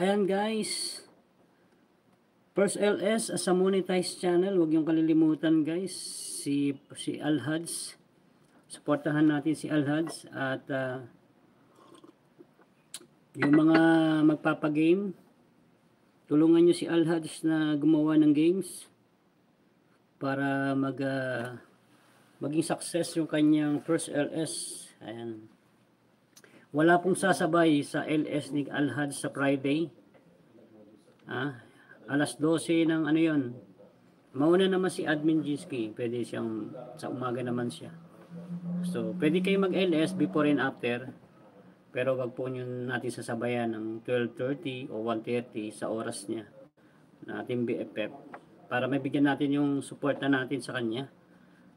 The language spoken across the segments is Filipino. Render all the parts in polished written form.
Ayan guys, First LS as a monetized channel, huwag yung kalilimutan guys, si Alhads. Suportahan natin si Alhads at yung mga magpapagame, tulungan nyo si Alhads na gumawa ng games para maging success yung kanyang First LS. Ayan. Wala pong sasabay sa LS ni Alhads sa Friday. Alas 12 ng ano yon. Mauna naman si Admin Jinsky, pwede siyang sa umaga naman siya. So, pwede kayo mag-LS before and after. Pero wag po nyo natin sasabayan ng 12:30 o 1:30 sa oras niya na ating BFF para mabigyan natin yung suporta natin sa kanya.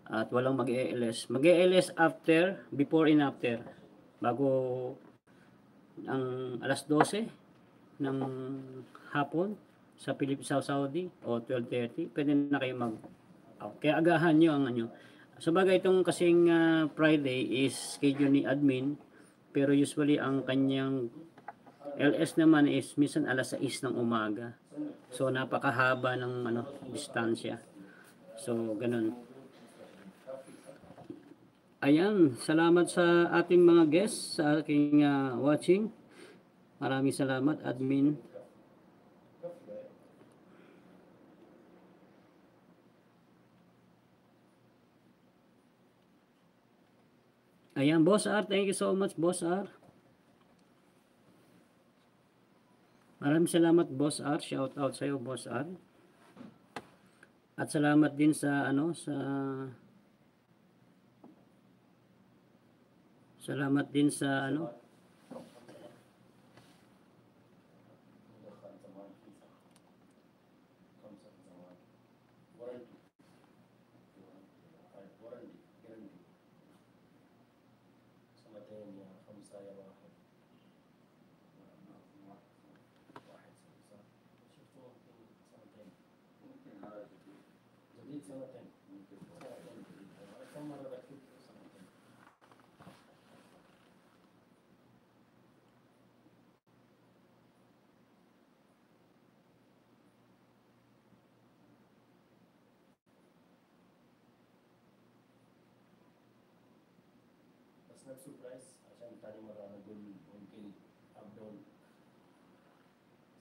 At walang mag-ELS. Mag-ELS after, before and after. Bago ang alas 12 ng hapon sa Saudi o 12:30, pwede na kayo kaya agahan nyo ang ano. So bagay itong kasing Friday is schedule ni admin, pero usually ang kanyang LS naman is minsan alas 6 ng umaga. So napakahaba ng distansya. So ganun. Ayan, salamat sa ating mga guests sa aking watching. Maraming salamat admin. Ayan, Boss R, thank you so much, Boss R. Maraming salamat, Boss R. Shout out sa iyo, Boss R. At salamat din sa salamat din sa surprise عشان تاني مرة نقول ممكن اب داون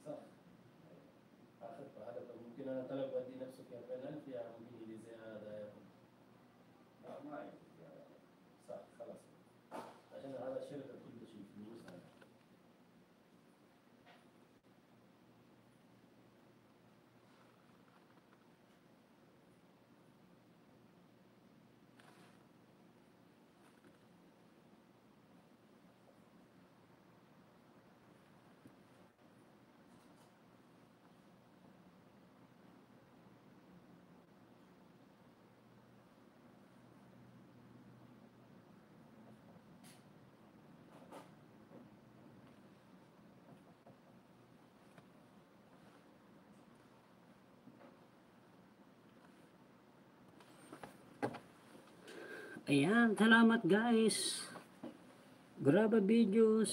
صح اخذ هدف ممكن انا طلب ادي نفسه في 40,000 يعني ممكن يجي زيادة لا ما صح خلاص عشان هذا الشركة كل شيء فلوس Ayan, salamat guys. Graba videos.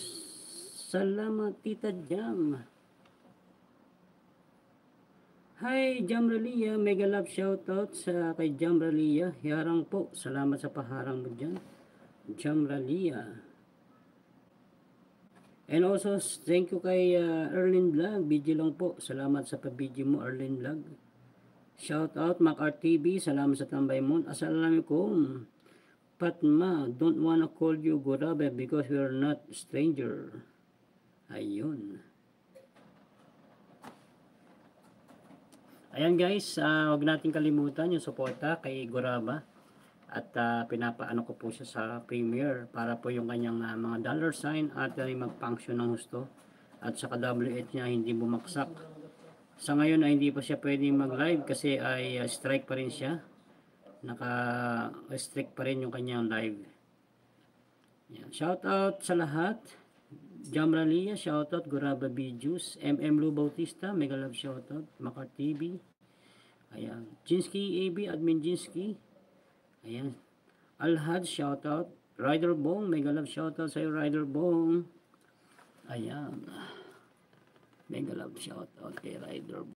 Salamat Tita Jam. Hi Jamralia, mega love shoutout sa kay Jamralia. Harang po, salamat sa paharang mo dyan. Jamralia. And also, thank you kay Erlin Vlog. Video lang po. Salamat sa pabidyo mo, Erlin Vlog. Shoutout, Macar TV. Salamat sa tambay mo. Assalamualaikum. Patma, don't wanna call you Gorabe because we are not stranger. Ayun. Ayan guys, wag natin kalimutan yung suporta kay Goraba. At pinapaano ko po siya sa Premiere para po yung kanyang mga dollar sign at mag-function ng husto. At saka W8 niya hindi bumaksak. Sa ngayon ay hindi pa siya pwedeng mag-live kasi ay strike pa rin siya. Naka-restrict pa rin yung kanyang live. Yan. Shout out sa lahat. Jamralia, shout out. Goraba Videos. MM Lu Bautista, mega love shout out. Macar TV. Ayan. Jinsky AB, admin Jinsky. Ayan. Alhad, shout out. Rider Bong, mega love shout out sa iyo, Rider Bong. Ayan. Mega love shout out kay Rider